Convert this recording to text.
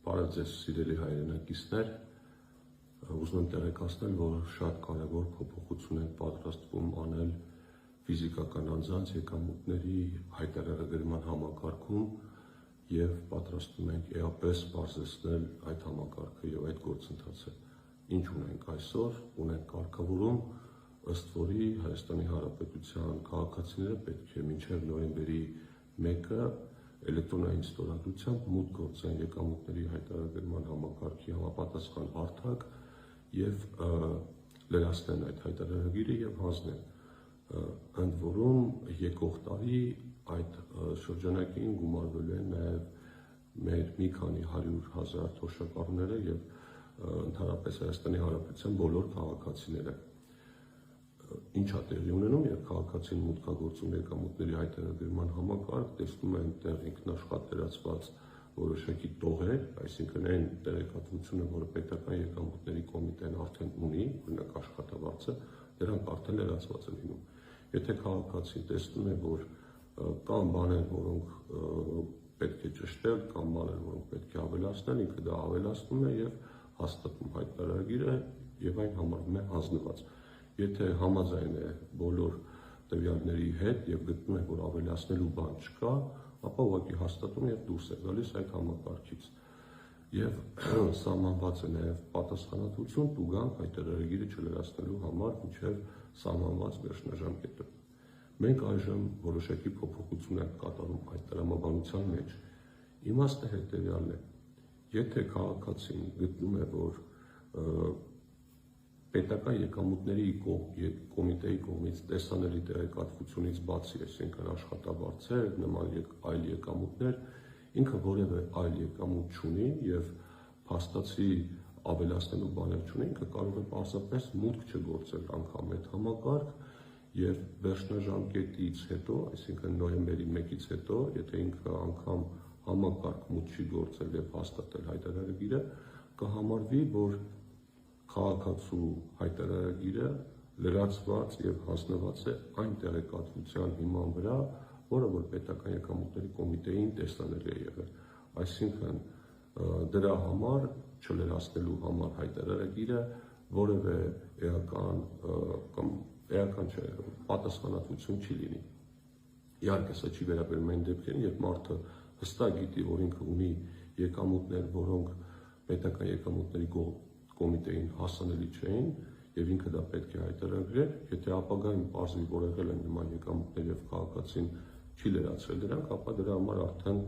Բարև ձեզ սիրելի հայրենակիցներ, ուզում եմ տեղեկացնել, որ շատ կարևոր փոփոխություն ենք պատրաստվում անել ֆիզիկական անձանց եկամուտների հայտարարագրման համակարգում եւ պատրաստվում ենք էապես բարձրացնել այդ համակարգը եւ այդ գործընթացը։ Ինչ ունենք այսօր, ունենք կարգավորում, ըստ որի Հայաստանի Հանրապետության քաղաքացիները պետք է մինչև նոյեմբերի 1-ը էլեկտրոնային ստորագրությամբ մուտք գործեն եկամուտների հայտարարագրման համակարգի համապատասխան հարթակ եւ լրացնեն այդ հայտարարագիրը եւ հանձնեն։ Ընդ որում եկող տարի այդ շրջանակին գումարվելու են նաեւ մեր մի քանի 100,000 թոշակառուները եւ ընդհանրապես Հայաստանի Հանրապետության բոլոր քաղաքացիները։ Ինչա տեղի ունենում, եւ քաղաքացին մուտքագործում եկամուտների հայտարարագրման համակարգ, տեսնում է այնտեղ ինքնաշխատերացված որոշակի տողեր, այսինքն այն տեղեկատվությունը, որը պետական եկամուտների կոմիտեն արդեն ունի, օրինակ աշխատավարձը, դրանք արդեն լրացված են լինում։ Եթե քաղաքացին տեսնում է, որ կան բաներ, որոնք պետք է ճշտել, կամ բաներ, որոնք պետք է ավելացնել, ինքը դա ավելացնում է եւ հաստատում հայտարարագիրը եւ այն համարվում է հանձնված։ Եթե համաձայն է բոլոր տվյալների հետ եւ գտնում է, որ ավելացնելու բան չկա, ապա ուղղակի հաստատում եւ դուրս է գալիս այդ համակարգից։ Եվ սահմանված է նաեւ պատասխանատվություն տուգանք հայտարարագիրը չլրացնելու համար մինչեւ սահմանված վերջնաժամկետը։ Մենք այժմ որոշակի փոփոխություն ենք կատարում այդ տրամաբանության մեջ։ Իմաստը հետեւյալն է. եթե քաղաքացին գտնում է, որ պետական եկամուտների կոմիտեի կողմից տեսանելի տեղեկատվությունից բացի, այսինքն աշխատավարձեր, նման այլ եկամուտներ, ինքը որևէ այլ եկամուտ չունի եւ փաստացի ավելացնելու բաներ չունի, ինքը կարող է պարզապես մուտք չգործել անգամ այդ համակարգ եւ վերջնաժամկետից հետո, այսինքն նոյեմբերի 1-ից հետո, եթե ինքը անգամ համակարգ մուտք չի գործել եւ հաստատել հայտարարագիրը, կհամարվի, որ քաղաքացու հայտարարագիրը լրացված եւ հանձնված է այն տեղեկատվության հիման վրա, որը որ պետական եկամուտների կոմիտեին տեսանելի է եղել։ Այսինքն դրա համար չլրացնելու համար հայտարարագիրը որևէ էական չէ, պատասխանատվություն չի լինի։ Իհարկե, սա չի վերաբերում այն դեպքերին, երբ մարդը հստակ գիտի, որ ինքը ունի եկամուտներ, որոնք պետական եկամուտների կոմիտեին հասանելի չէին եւ ինքը դա պետք է հայտարարեր, եթե ապագայում պարզվի, որ եղել են նման եկամուտներ եւ քաղաքացին չի լրացրել դրանք, ապա դրա համար արդեն